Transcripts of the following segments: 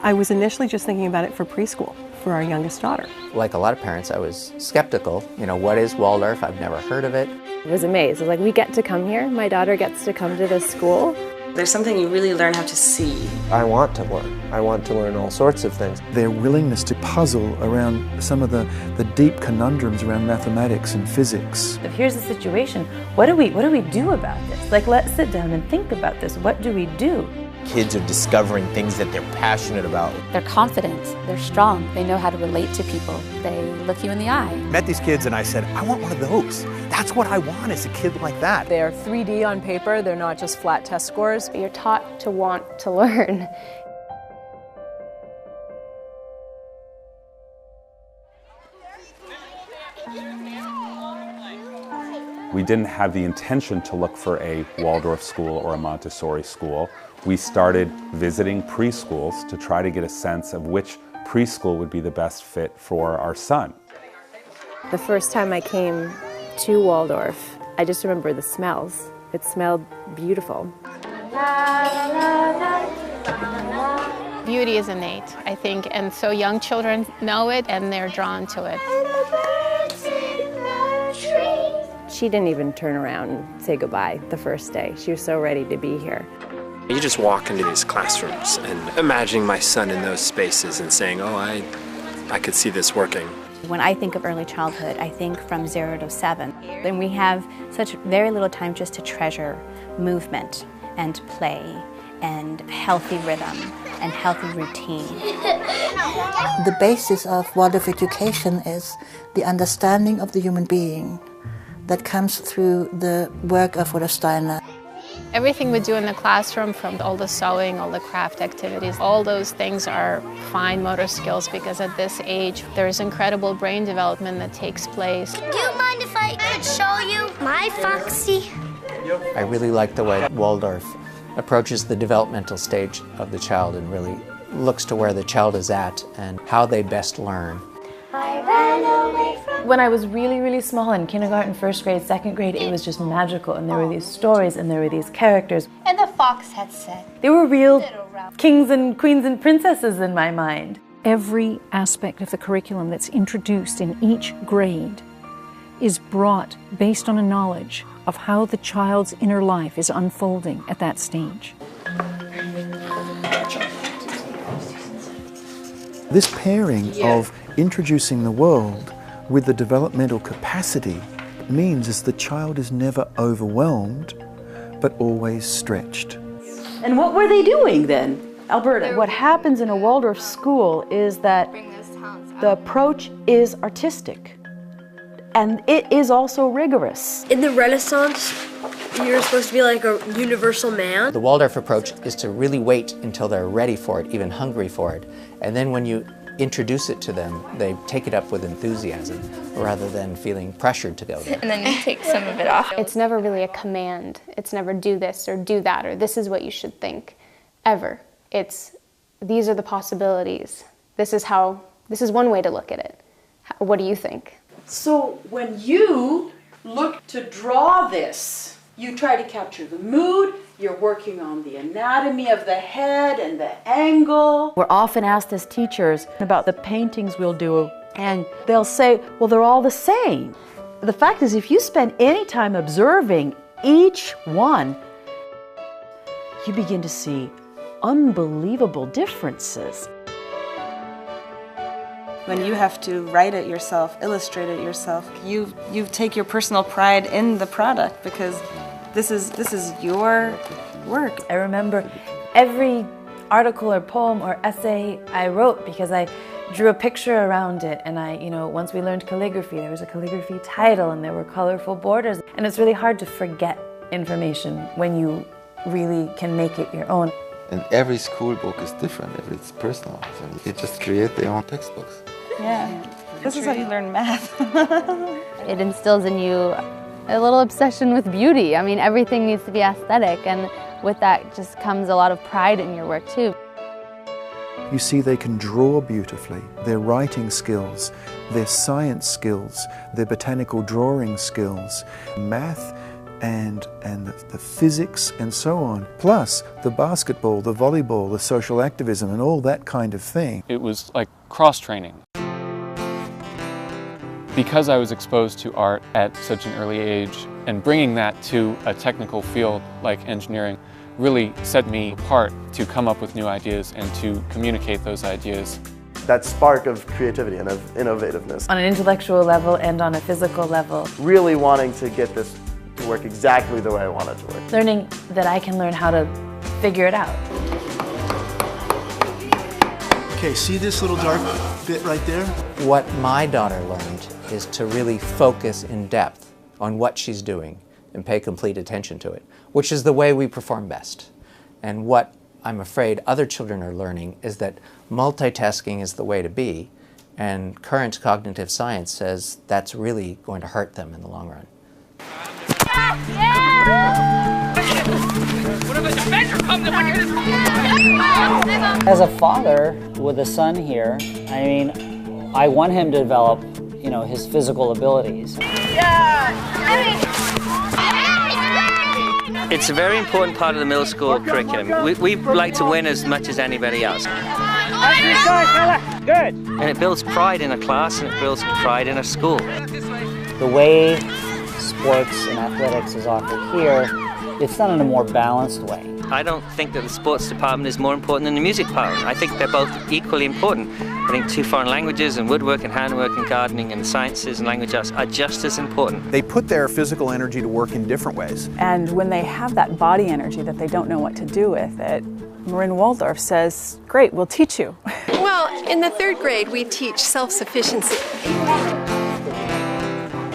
I was initially just thinking about it for preschool, for our youngest daughter. Like a lot of parents, I was skeptical. You know, what is Waldorf? I've never heard of it. I was amazed. I was like, we get to come here. My daughter gets to come to this school. There's something you really learn how to see. I want to learn. I want to learn all sorts of things. Their willingness to puzzle around some of the deep conundrums around mathematics and physics. If here's the situation, what do we do about this? Like, let's sit down and think about this. What do we do? Kids are discovering things that they're passionate about. They're confident, they're strong, they know how to relate to people, they look you in the eye. I met these kids and I said, I want one of those. That's what I want, is a kid like that. They're 3D on paper, they're not just flat test scores. You're taught to want to learn. We didn't have the intention to look for a Waldorf school or a Montessori school. We started visiting preschools to try to get a sense of which preschool would be the best fit for our son. The first time I came to Waldorf, I just remember the smells. It smelled beautiful. Beauty is innate, I think, and so young children know it and they're drawn to it. She didn't even turn around and say goodbye the first day. She was so ready to be here. You just walk into these classrooms and imagining my son in those spaces and saying, oh, I could see this working. When I think of early childhood, I think from 0 to 7. Then we have such very little time just to treasure movement and play and healthy rhythm and healthy routine. The basis of Waldorf education is the understanding of the human being that comes through the work of Rudolf Steiner. Everything we do in the classroom, from all the sewing, all the craft activities, all those things are fine motor skills, because at this age there's incredible brain development that takes place. Do you mind if I could show you my Foxy? I really like the way Waldorf approaches the developmental stage of the child and really looks to where the child is at and how they best learn. I ran away from... When I was really, really small in kindergarten, first grade, second grade, it was just magical, and there were these stories and there were these characters. And the fox had said, they were real kings and queens and princesses in my mind. Every aspect of the curriculum that's introduced in each grade is brought based on a knowledge of how the child's inner life is unfolding at that stage. This pairing of introducing the world with the developmental capacity means is the child is never overwhelmed, but always stretched. And what were they doing then, Alberta? What happens in a Waldorf school is that the approach is artistic, and it is also rigorous. In the Renaissance, you're supposed to be like a universal man. The Waldorf approach is to really wait until they're ready for it, even hungry for it. And then when you introduce it to them, they take it up with enthusiasm rather than feeling pressured to go there. And then you take some of it off. It's never really a command. It's never do this or do that or this is what you should think, ever. It's these are the possibilities. This is one way to look at it. What do you think? So when you look to draw this, you try to capture the mood, you're working on the anatomy of the head and the angle. We're often asked as teachers about the paintings we'll do, and they'll say, well, they're all the same. The fact is, if you spend any time observing each one, you begin to see unbelievable differences. When you have to write it yourself, illustrate it yourself, you take your personal pride in the product, because this is your work. I remember every article or poem or essay I wrote because I drew a picture around it, and once we learned calligraphy, there was a calligraphy title and there were colorful borders, and it's really hard to forget information when you really can make it your own. And every school book is different, it's personal, so you just create their own textbooks. Yeah, this is how you learn math. It instills in you a little obsession with beauty. I mean, everything needs to be aesthetic, and with that just comes a lot of pride in your work too. You see, they can draw beautifully. Their writing skills, their science skills, their botanical drawing skills, math and the physics and so on, plus the basketball, the volleyball, the social activism and all that kind of thing. It was like cross-training. Because I was exposed to art at such an early age, and bringing that to a technical field like engineering really set me apart to come up with new ideas and to communicate those ideas. That spark of creativity and of innovativeness. On an intellectual level and on a physical level. Really wanting to get this to work exactly the way I want it to work. Learning that I can learn how to figure it out. Okay, see this little dark bit right there? What my daughter learned is to really focus in depth on what she's doing and pay complete attention to it, which is the way we perform best. And what I'm afraid other children are learning is that multitasking is the way to be, and current cognitive science says that's really going to hurt them in the long run. As a father with a son here, I mean, I want him to develop, you know, his physical abilities. It's a very important part of the middle school curriculum. We like to win as much as anybody else. Good. And it builds pride in a class and it builds pride in a school. The way sports and athletics is offered here, it's done in a more balanced way. I don't think that the sports department is more important than the music department. I think they're both equally important. I think 2 foreign languages and woodwork and handwork and gardening and sciences and language arts are just as important. They put their physical energy to work in different ways. And when they have that body energy that they don't know what to do with it, Marin Waldorf says, great, we'll teach you. Well, in the 3rd grade, we teach self-sufficiency.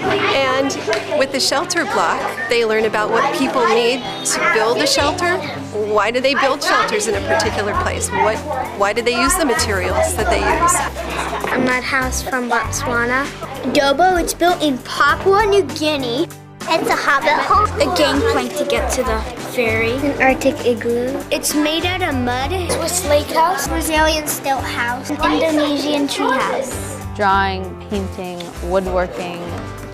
And with the shelter block, they learn about what people need to build a shelter. Why do they build shelters in a particular place? Why do they use the materials that they use? A mud house from Botswana. Adobo, it's built in Papua New Guinea. It's a hobbit hole. A gangplank to get to the ferry. An Arctic igloo. It's made out of mud. Swiss lake house. Brazilian stilt house. Indonesian tree house. Drawing, painting, woodworking,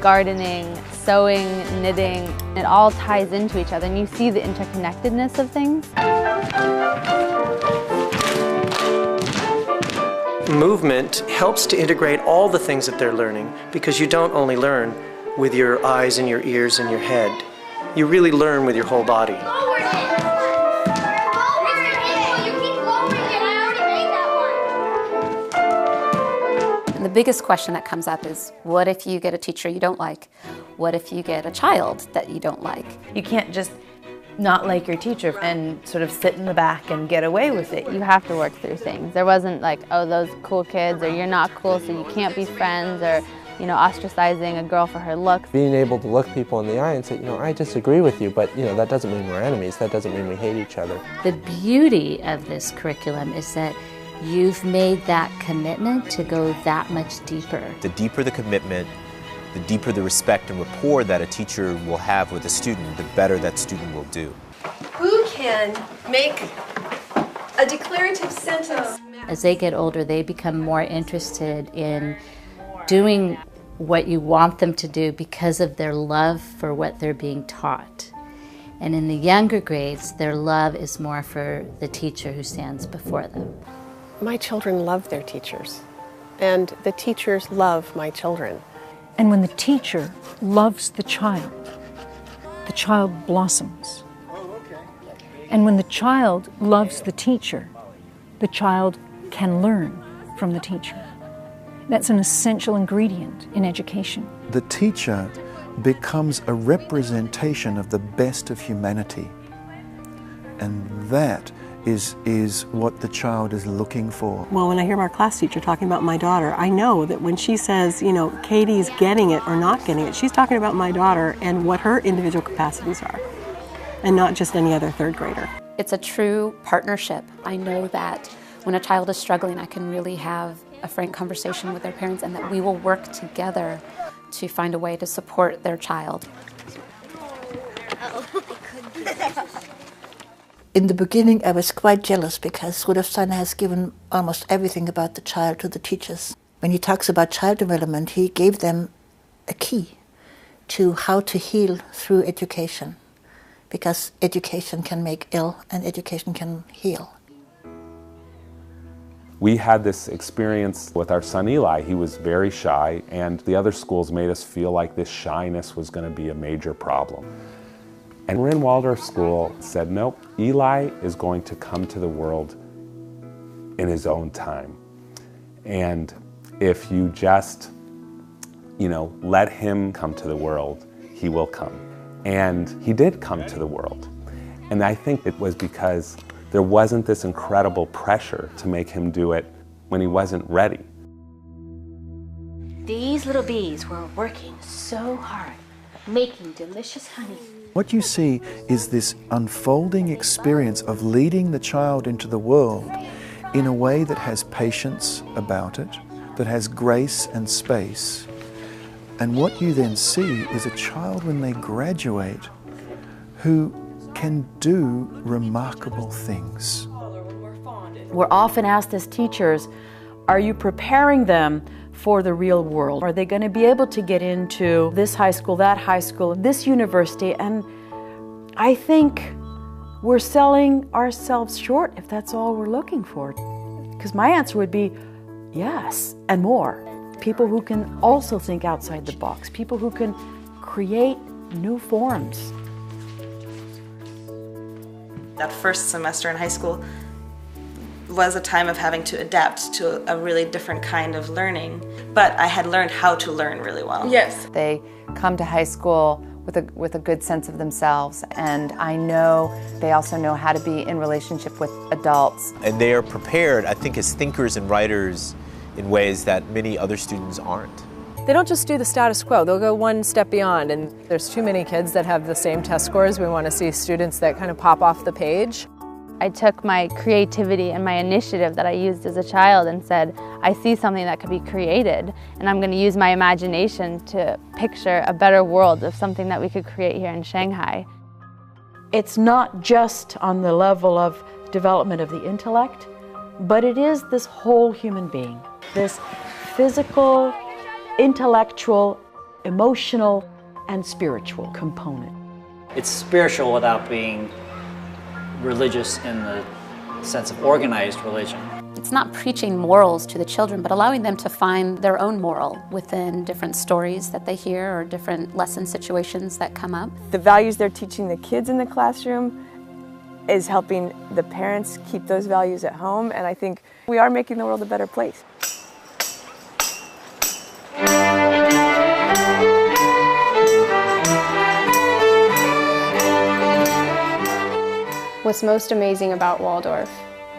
gardening, sewing, knitting, it all ties into each other and you see the interconnectedness of things. Movement helps to integrate all the things that they're learning because you don't only learn with your eyes and your ears and your head. You really learn with your whole body. The biggest question that comes up is, what if you get a teacher you don't like? What if you get a child that you don't like? You can't just not like your teacher and sort of sit in the back and get away with it. You have to work through things. There wasn't like, oh, those cool kids, or you're not cool so you can't be friends, or you know, ostracizing a girl for her looks. Being able to look people in the eye and say, you know, I disagree with you, but you know, that doesn't mean we're enemies. That doesn't mean we hate each other. The beauty of this curriculum is that you've made that commitment to go that much deeper. The deeper the commitment, the deeper the respect and rapport that a teacher will have with a student, the better that student will do. Who can make a declarative sentence? As they get older, they become more interested in doing what you want them to do because of their love for what they're being taught. And in the younger grades, their love is more for the teacher who stands before them. My children love their teachers, and the teachers love my children. And when the teacher loves the child blossoms. And when the child loves the child can learn from the teacher. That's an essential ingredient in education. The teacher becomes a representation of the best of humanity. And that is what the child is looking for. Well, when I hear our class teacher talking about my daughter, I know that when she says, you know, Katie's getting it or not getting it, she's talking about my daughter and what her individual capacities are, and not just any other 3rd grader. It's a true partnership. I know that when a child is struggling, I can really have a frank conversation with their parents, and that we will work together to find a way to support their child. In the beginning, I was quite jealous because Rudolf Steiner has given almost everything about the child to the teachers. When he talks about child development, he gave them a key to how to heal through education, because education can make ill and education can heal. We had this experience with our son Eli. He was very shy, and the other schools made us feel like this shyness was going to be a major problem. And Marin Waldorf School said, nope, Eli is going to come to the world in his own time. And if you just, let him come to the world, he will come. And he did come to the world. And I think it was because there wasn't this incredible pressure to make him do it when he wasn't ready. These little bees were working so hard, making delicious honey. What you see is this unfolding experience of leading the child into the world in a way that has patience about it, that has grace and space. And what you then see is a child when they graduate who can do remarkable things. We're often asked as teachers, are you preparing them for the real world? Are they going to be able to get into this high school, that high school, this university? And I think we're selling ourselves short if that's all we're looking for. Because my answer would be yes, and more. People who can also think outside the box, people who can create new forms. That first semester in high school was a time of having to adapt to a really different kind of learning, but I had learned how to learn really well. Yes. They come to high school with a good sense of themselves, and I know they also know how to be in relationship with adults. And they are prepared, I think, as thinkers and writers in ways that many other students aren't. They don't just do the status quo, they'll go one step beyond, and there's too many kids that have the same test scores. We want to see students that kind of pop off the page. I took my creativity and my initiative that I used as a child and said, I see something that could be created, and I'm going to use my imagination to picture a better world of something that we could create here in Shanghai. It's not just on the level of development of the intellect, but it is this whole human being, this physical, intellectual, emotional, and spiritual component. It's spiritual without being religious in the sense of organized religion. It's not preaching morals to the children, but allowing them to find their own moral within different stories that they hear or different lesson situations that come up. The values they're teaching the kids in the classroom is helping the parents keep those values at home, and I think we are making the world a better place. What's most amazing about Waldorf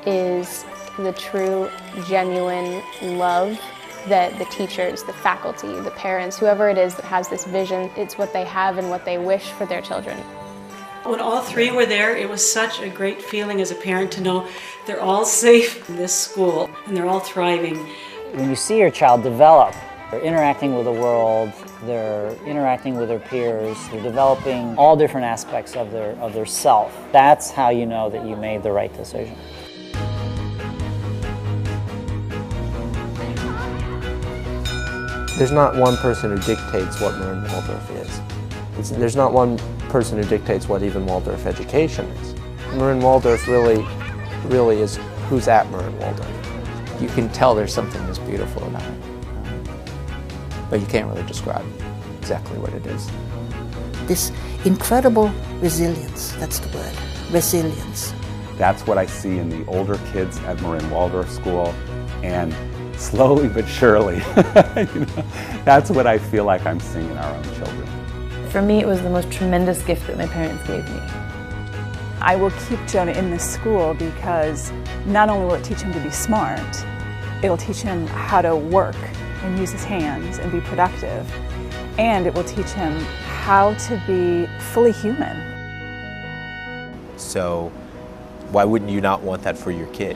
is the true, genuine love that the teachers, the faculty, the parents, whoever it is that has this vision, it's what they have and what they wish for their children. When all three were there, it was such a great feeling as a parent to know they're all safe in this school and they're all thriving. When you see your child develop, they're interacting with the world, they're interacting with their peers, they're developing all different aspects of their self. That's how you know that you made the right decision. There's not one person who dictates what Marin Waldorf is. There's not one person who dictates what even Waldorf education is. Marin Waldorf really is who's at Marin Waldorf. You can tell there's something that's beautiful about it, but you can't really describe exactly what it is. This incredible resilience, that's the word, resilience. That's what I see in the older kids at Marin Waldorf School, and slowly but surely, that's what I feel like I'm seeing in our own children. For me, it was the most tremendous gift that my parents gave me. I will keep Jonah in this school because not only will it teach him to be smart, it'll teach him how to work and use his hands and be productive, and it will teach him how to be fully human. So why wouldn't you not want that for your kid?